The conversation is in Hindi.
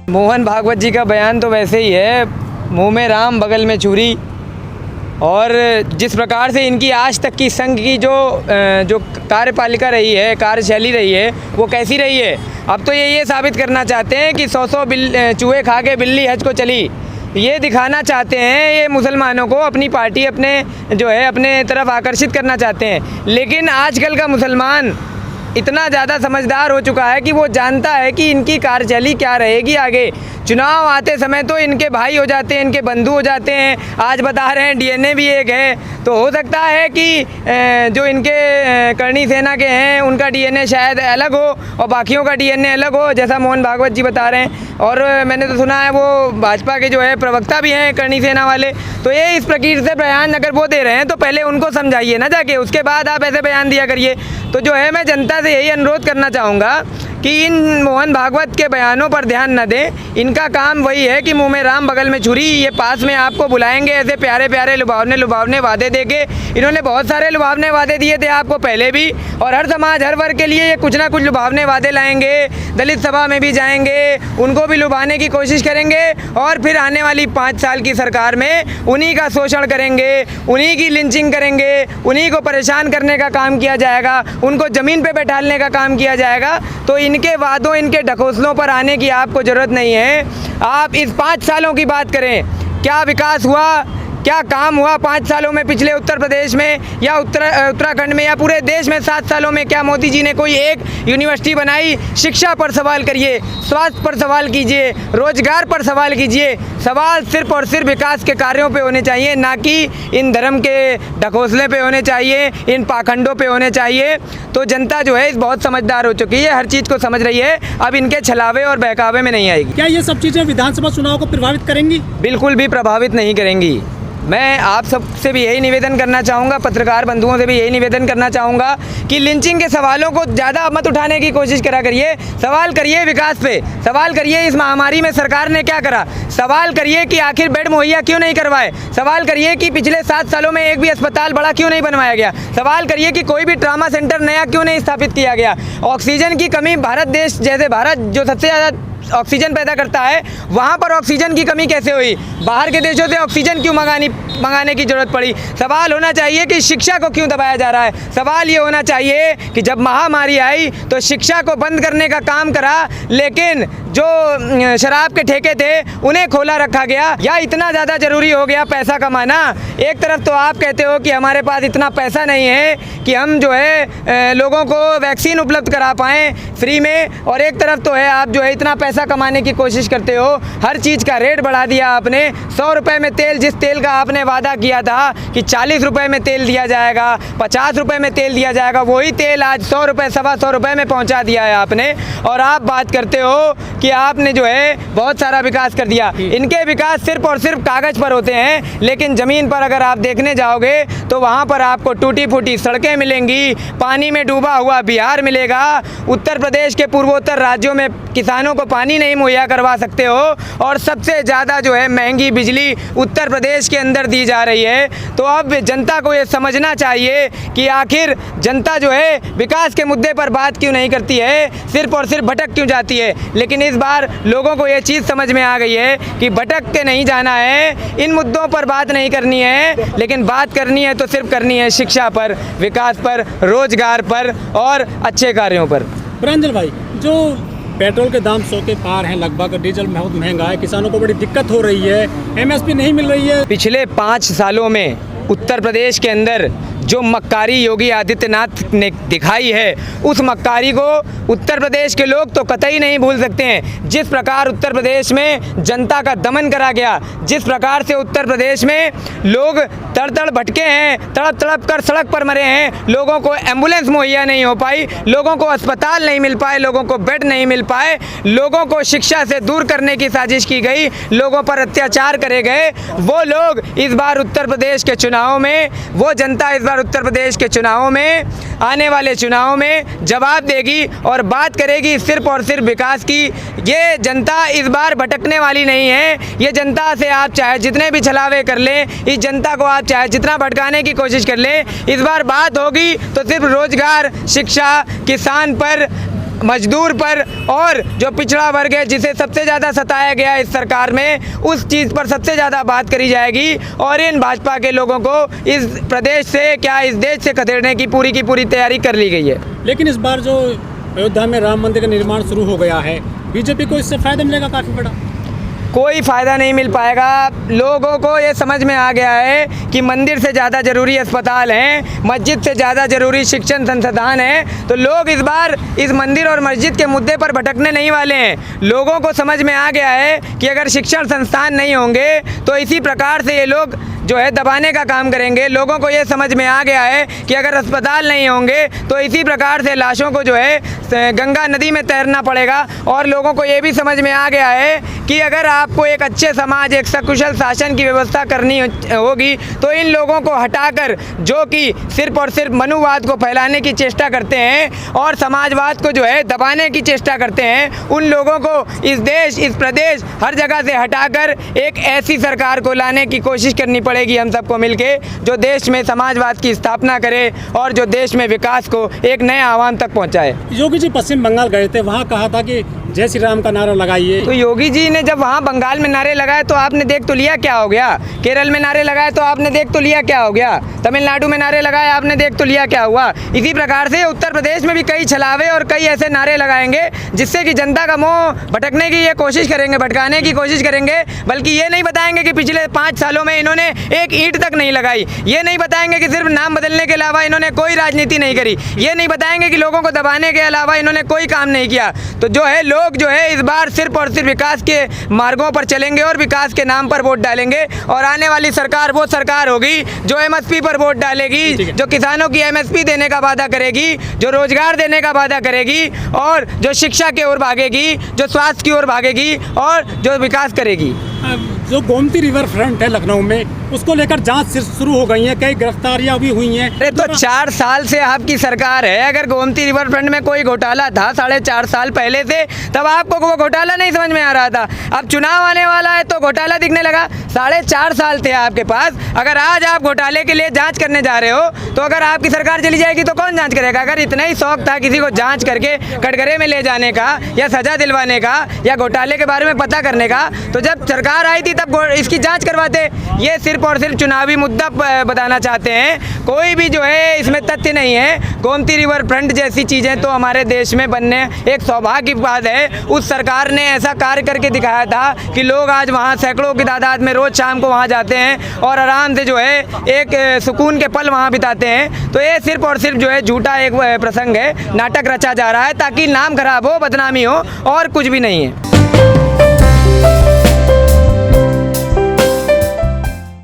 मोहन भागवत जी का बयान तो वैसे ही है, मुंह में राम बगल में छुरी। और जिस प्रकार से इनकी आज तक की संघ की जो कार्यपालिका रही है, कार्यशैली रही है, वो कैसी रही है। अब तो ये साबित करना चाहते हैं कि 100 चूहे खा के बिल्ली हज को चली। ये दिखाना चाहते हैं ये मुसलमानों को, अपनी पार्टी अपने तरफ आकर्षित करना चाहते हैं। लेकिन आजकल का मुसलमान इतना ज़्यादा समझदार हो चुका है कि वो जानता है कि इनकी कार्यशैली क्या रहेगी आगे। चुनाव आते समय तो इनके भाई हो जाते हैं, इनके बंधु हो जाते हैं। आज बता रहे हैं डीएनए भी एक है, तो हो सकता है कि जो इनके करणी सेना के हैं उनका डीएनए शायद अलग हो और बाकियों का डीएनए अलग हो, जैसा मोहन भागवत जी बता रहे हैं। और मैंने तो सुना है वो भाजपा के जो है प्रवक्ता भी हैं करणी सेना वाले। तो ये इस प्रकार से बयान अगर वो दे रहे हैं तो पहले उनको समझाइए ना जाके, उसके बाद आप ऐसे बयान दिया करिए। तो जो है मैं जनता से यही अनुरोध करना चाहूँगा कि इन मोहन भागवत के बयानों पर ध्यान न दें। इनका काम वही है कि मुंह में राम बगल में छुरी। ये पास में आपको बुलाएंगे ऐसे प्यारे प्यारे लुभावने वादे देके। इन्होंने बहुत सारे लुभावने वादे दिए थे आपको पहले भी, और हर समाज हर वर्ग के लिए ये कुछ ना कुछ लुभावने वादे लाएंगे। दलित सभा में भी जाएंगे, उनको भी लुभाने की कोशिश करेंगे, और फिर आने वाली 5 साल की सरकार में उन्हीं का शोषण करेंगे, उन्हीं की लिंचिंग करेंगे, उन्हीं को परेशान करने का काम किया जाएगा, उनको ज़मीन पे बैठाने का काम किया जाएगा। तो इनके वादों, इनके ढकोसलों पर आने की आपको ज़रूरत नहीं है। आप इस 5 सालों की बात करें, क्या विकास हुआ, क्या काम हुआ 5 सालों में पिछले उत्तर प्रदेश में या उत्तराखंड में या पूरे देश में 7 सालों में? क्या मोदी जी ने कोई एक यूनिवर्सिटी बनाई? शिक्षा पर सवाल करिए, स्वास्थ्य पर सवाल कीजिए, रोजगार पर सवाल कीजिए। सवाल सिर्फ और सिर्फ विकास के कार्यों पे होने चाहिए, ना कि इन धर्म के ढकोसले पे होने चाहिए, इन पाखंडों पे होने चाहिए। तो जनता जो है इस बहुत समझदार हो चुकी है, हर चीज़ को समझ रही है, अब इनके छलावे और बहकावे में नहीं आएगी। क्या ये सब चीज़ें विधानसभा चुनाव को प्रभावित करेंगी? बिल्कुल भी प्रभावित नहीं करेंगी। मैं आप सबसे भी यही निवेदन करना चाहूँगा, पत्रकार बंधुओं से भी यही निवेदन करना चाहूँगा कि लिंचिंग के सवालों को ज़्यादा मत उठाने की कोशिश करा करिए। सवाल करिए विकास पे, सवाल करिए इस महामारी में सरकार ने क्या करा, सवाल करिए कि आखिर बेड मुहैया क्यों नहीं करवाए, सवाल करिए कि पिछले 7 सालों में एक भी अस्पताल बड़ा क्यों नहीं बनवाया गया, सवाल करिए कि कोई भी ट्रामा सेंटर नया क्यों नहीं स्थापित किया गया। ऑक्सीजन की कमी, भारत देश जैसे भारत जो सबसे ज़्यादा ऑक्सीजन पैदा करता है, वहाँ पर ऑक्सीजन की कमी कैसे हुई? बाहर के देशों से ऑक्सीजन क्यों मंगाने की ज़रूरत पड़ी? सवाल होना चाहिए कि शिक्षा को क्यों दबाया जा रहा है। सवाल ये होना चाहिए कि जब महामारी आई तो शिक्षा को बंद करने का काम करा, लेकिन जो शराब के ठेके थे उन्हें खोला रखा गया। या इतना ज़्यादा ज़रूरी हो गया पैसा कमाना? एक तरफ तो आप कहते हो कि हमारे पास इतना पैसा नहीं है कि हम जो है लोगों को वैक्सीन उपलब्ध करा पाएँ फ्री में, और एक तरफ तो है आप जो है इतना पैसा कमाने की कोशिश करते हो। हर चीज़ का रेट बढ़ा दिया आपने। 100 रुपये में तेल, जिस तेल का आपने वादा किया था कि 40 रुपये में तेल दिया जाएगा, 50 रुपये में तेल दिया जाएगा, वही तेल आज 100 रुपये, 125 रुपये में पहुंचा दिया है आपने। और आप बात करते हो कि आपने जो है बहुत सारा विकास कर दिया। इनके विकास सिर्फ और सिर्फ कागज़ पर होते हैं, लेकिन ज़मीन पर अगर आप देखने जाओगे तो वहाँ पर आपको टूटी फूटी सड़कें मिलेंगी, पानी में डूबा हुआ बिहार मिलेगा। उत्तर प्रदेश के पूर्वोत्तर राज्यों में किसानों को पानी नहीं मुहैया करवा सकते हो, और सबसे ज़्यादा जो है महंगी बिजली उत्तर प्रदेश के अंदर दी जा रही है। तो अब जनता को ये समझना चाहिए कि आखिर जनता जो है विकास के मुद्दे पर बात क्यों नहीं करती है, सिर्फ और सिर्फ भटक क्यों जाती है। लेकिन इस बार लोगों को ये चीज़ समझ में आ गई है कि भटक के नहीं जाना है, इन मुद्दों पर बात नहीं करनी है, लेकिन बात करनी है तो सिर्फ करनी है शिक्षा पर, विकास पर, रोजगार पर और अच्छे कार्यों पर। प्रांजल भाई, जो पेट्रोल के दाम 100 के पार हैं लगभग, डीजल बहुत महंगा है, किसानों को बड़ी दिक्कत हो रही है, एमएसपी नहीं मिल रही है। पिछले 5 सालों में उत्तर प्रदेश के अंदर जो मक्कारी योगी आदित्यनाथ ने दिखाई है, उस मक्कारी को उत्तर प्रदेश के लोग तो कतई नहीं भूल सकते हैं। जिस प्रकार उत्तर प्रदेश में जनता का दमन करा गया, जिस प्रकार से उत्तर प्रदेश में लोग तड़ भटके हैं, तड़प कर सड़क पर मरे हैं, लोगों को एम्बुलेंस मुहैया नहीं हो पाई, लोगों को अस्पताल नहीं मिल पाए, लोगों को बेड नहीं मिल पाए, लोगों को शिक्षा से दूर करने की साजिश की गई, लोगों पर अत्याचार करे गए। वो लोग इस बार उत्तर प्रदेश के चुनावों में, वो जनता इस बार उत्तर प्रदेश के चुनावों में, आने वाले चुनावों में जवाब देगी और बात करेगी सिर्फ और सिर्फ विकास की। ये जनता इस बार भटकने वाली नहीं है। ये जनता से आप चाहे जितने भी छलावे कर लें, इस जनता को आप चाहे जितना भटकाने की कोशिश कर लें, इस बार बात होगी तो सिर्फ रोजगार, शिक्षा, किसान पर, मजदूर पर और जो पिछड़ा वर्ग है जिसे सबसे ज़्यादा सताया गया इस सरकार में, उस चीज़ पर सबसे ज़्यादा बात करी जाएगी। और इन भाजपा के लोगों को इस प्रदेश से क्या इस देश से खदेड़ने की पूरी तैयारी कर ली गई है। लेकिन इस बार जो अयोध्या में राम मंदिर का निर्माण शुरू हो गया है, बीजेपी को इससे फ़ायदा मिलेगा काफ़ी बड़ा? कोई फ़ायदा नहीं मिल पाएगा। लोगों को ये समझ में आ गया है कि मंदिर से ज़्यादा ज़रूरी अस्पताल हैं, मस्जिद से ज़्यादा ज़रूरी शिक्षण संस्थान है। तो लोग इस बार इस मंदिर और मस्जिद के मुद्दे पर भटकने नहीं वाले हैं। लोगों को समझ में आ गया है कि अगर शिक्षण संस्थान नहीं होंगे तो इसी प्रकार से ये लोग जो है दबाने का काम करेंगे। लोगों को ये समझ में आ गया है कि अगर अस्पताल नहीं होंगे तो इसी प्रकार से लाशों को जो है गंगा नदी में तैरना पड़ेगा। और लोगों को ये भी समझ में आ गया है कि अगर आपको एक अच्छे समाज, एक सकुशल शासन की व्यवस्था करनी होगी तो इन लोगों को हटाकर, जो कि सिर्फ और सिर्फ मनुवाद को फैलाने की चेष्टा करते हैं और समाजवाद को जो है दबाने की चेष्टा करते हैं, उन लोगों को इस देश, इस प्रदेश, हर जगह से हटाकर एक ऐसी सरकार को लाने की कोशिश करनी पड़ेगी हम सबको मिलके, जो देश में समाजवाद की स्थापना करे और जो देश में विकास को एक नए आह्वान तक पहुंचाए। योगी जी पश्चिम बंगाल गए थे, वहाँ कहा था कि जय श्री राम का नारा लगाइए। तो योगी जी ने जब वहाँ बंगाल में नारे लगाए तो आपने देख तो लिया क्या हो गया। केरल में नारे लगाए तो आपने देख तो लिया क्या हो गया। तमिलनाडु में नारे लगाए आपने देख तो लिया क्या हुआ। इसी प्रकार से उत्तर प्रदेश में भी कई छलावे और कई ऐसे नारे लगाएंगे जिससे कि जनता का मोह भटकने की ये कोशिश करेंगे, भटकाने की कोशिश करेंगे। बल्कि ये नहीं बताएंगे कि पिछले 5 सालों में इन्होंने एक ईंट तक नहीं लगाई। ये नहीं बताएंगे कि सिर्फ नाम बदलने के अलावा इन्होंने कोई राजनीति नहीं करी। ये नहीं बताएंगे कि लोगों को दबाने के अलावा इन्होंने कोई काम नहीं किया। तो जो है लोग जो है इस बार सिर्फ और सिर्फ विकास के मार्गों पर चलेंगे और विकास के नाम पर वोट डालेंगे। और आने वाली सरकार वो सरकार होगी जो एमएसपी पर वोट डालेगी, जो किसानों की एमएसपी देने का वादा करेगी, जो रोजगार देने का वादा करेगी और जो शिक्षा की ओर भागेगी, जो स्वास्थ्य की ओर भागेगी और जो विकास करेगी। जो गोमती रिवर फ्रंट है लखनऊ में, उसको लेकर जांच शुरू हो गई है, कई गिरफ्तारियां भी हुई हैं। अरे तो 4 साल से आपकी सरकार है। अगर गोमती रिवर फ्रंट में कोई घोटाला था 4.5 साल पहले से, तब आपको वो घोटाला नहीं समझ में आ रहा था। अब चुनाव आने वाला है तो घोटाला दिखने लगा। 4.5 साल थे आपके पास। अगर आज आप घोटाले के लिए जांच करने जा रहे हो तो अगर आपकी सरकार चली जाएगी तो कौन जांच करेगा। अगर इतना ही शौक था किसी को जांच करके कटघरे में ले जाने का या सजा दिलवाने का या घोटाले के बारे में पता करने का, तो जब सरकार आई थी तब इसकी जांच करवाते। ये सिर्फ और सिर्फ चुनावी मुद्दा बताना चाहते हैं। कोई भी जो है इसमें तथ्य नहीं है। गोमती रिवर फ्रंट जैसी चीज़ें तो हमारे देश में बनने एक सौभाग्य की बात है। उस सरकार ने ऐसा कार्य करके दिखाया था कि लोग आज वहाँ सैकड़ों की तादाद में रोज़ शाम को वहाँ जाते हैं और आराम से जो है एक सुकून के पल वहाँ बिताते हैं। तो ये सिर्फ और सिर्फ जो है झूठा एक प्रसंग है, नाटक रचा जा रहा है ताकि नाम खराब हो, बदनामी हो, और कुछ भी नहीं है।